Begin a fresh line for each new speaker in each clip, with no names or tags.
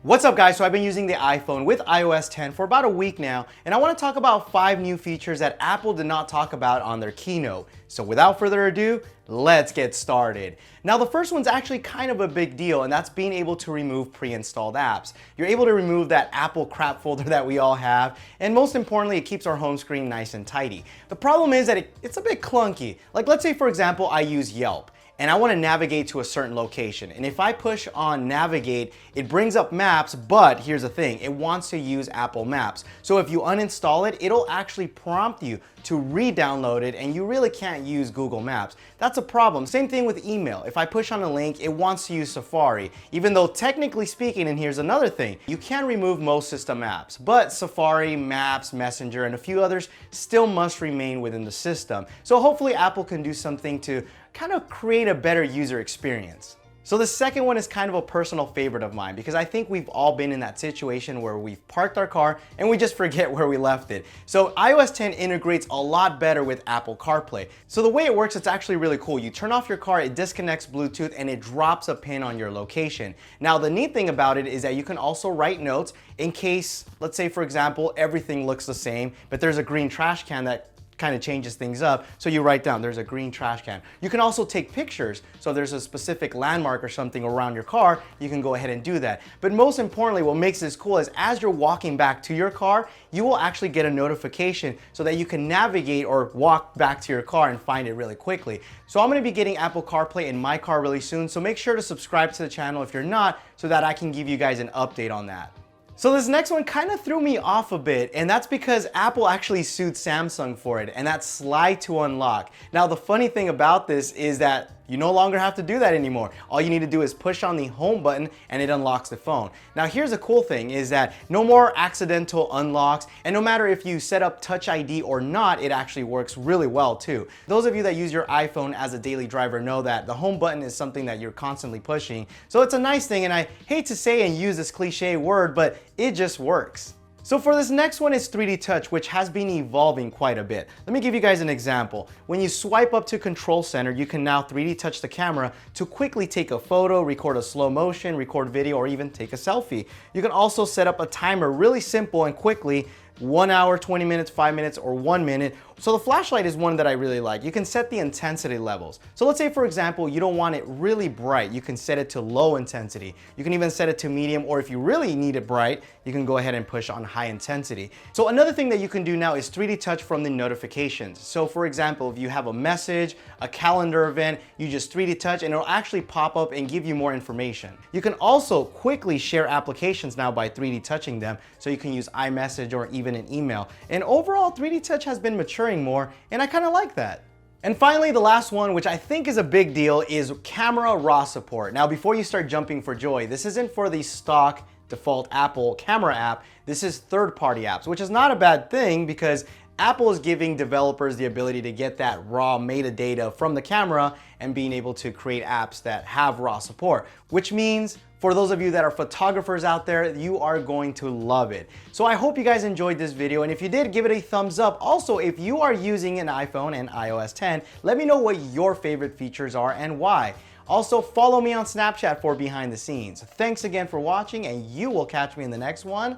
What's up guys, so I've been using the iPhone with iOS 10 for about a week now, and I want to talk about 5 new features that Apple did not talk about on their keynote. So without further ado, let's get started. Now the first one's actually kind of a big deal, and that's being able to remove pre-installed apps. You're able to remove that Apple crap folder that we all have, and most importantly, it keeps our home screen nice and tidy. The problem is that it's a bit clunky. Like let's say for example, I use Yelp, and I want to navigate to a certain location. And if I push on navigate, it brings up maps, but here's the thing, it wants to use Apple Maps. So if you uninstall it, it'll actually prompt you to re-download it, and you really can't use Google Maps. That's a problem. Same thing with email. If I push on a link, it wants to use Safari, even though technically speaking, and here's another thing, you can remove most system apps, but Safari, Maps, Messenger, and a few others still must remain within the system. So hopefully Apple can do something to kind of create a better user experience. So the second one is kind of a personal favorite of mine because I think we've all been in that situation where we've parked our car and we just forget where we left it. So iOS 10 integrates a lot better with Apple CarPlay. So the way it works, it's actually really cool. You turn off your car, it disconnects Bluetooth, and it drops a pin on your location. Now the neat thing about it is that you can also write notes in case, let's say for example, everything looks the same, but there's a green trash can that kind of changes things up. So you write down there's a green trash can. You can also take pictures. So if there's a specific landmark or something around your car, you can go ahead and do that. But most importantly, what makes this cool is as you're walking back to your car, you will actually get a notification so that you can navigate or walk back to your car and find it really quickly. So I'm going to be getting Apple CarPlay in my car really soon. So make sure to subscribe to the channel if you're not, so that I can give you guys an update on that. So this next one kind of threw me off a bit, and that's because Apple actually sued Samsung for it, and that's slide to unlock. Now the funny thing about this is that you no longer have to do that anymore. All you need to do is push on the home button and it unlocks the phone. Now here's a cool thing is that no more accidental unlocks, and no matter if you set up Touch ID or not, it actually works really well too. Those of you that use your iPhone as a daily driver know that the home button is something that you're constantly pushing. So it's a nice thing, and I hate to say and use this cliche word, but it just works. So for this next one is 3D Touch, which has been evolving quite a bit. Let me give you guys an example. When you swipe up to Control Center, you can now 3D touch the camera to quickly take a photo, record a slow motion, record video, or even take a selfie. You can also set up a timer really simple and quickly, 1 hour, 20 minutes, 5 minutes, or 1 minute. So the flashlight is one that I really like. You can set the intensity levels. So let's say for example, you don't want it really bright. You can set it to low intensity. You can even set it to medium, or if you really need it bright, you can go ahead and push on high intensity. So another thing that you can do now is 3D touch from the notifications. So for example, if you have a message, a calendar event, you just 3D touch and it'll actually pop up and give you more information. You can also quickly share applications now by 3D touching them. So you can use iMessage or even an email. And overall, 3D touch has been maturing more, and I kind of like that. And finally, the last one, which I think is a big deal, is camera RAW support. Now, before you start jumping for joy, this isn't for the stock default Apple camera app. This is third-party apps, which is not a bad thing because Apple is giving developers the ability to get that raw metadata from the camera and being able to create apps that have RAW support, which means for those of you that are photographers out there, you are going to love it. So I hope you guys enjoyed this video, and if you did, give it a thumbs up. Also, if you are using an iPhone and iOS 10, let me know what your favorite features are and why. Also, follow me on Snapchat for behind the scenes. Thanks again for watching, and you will catch me in the next one.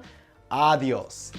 Adios.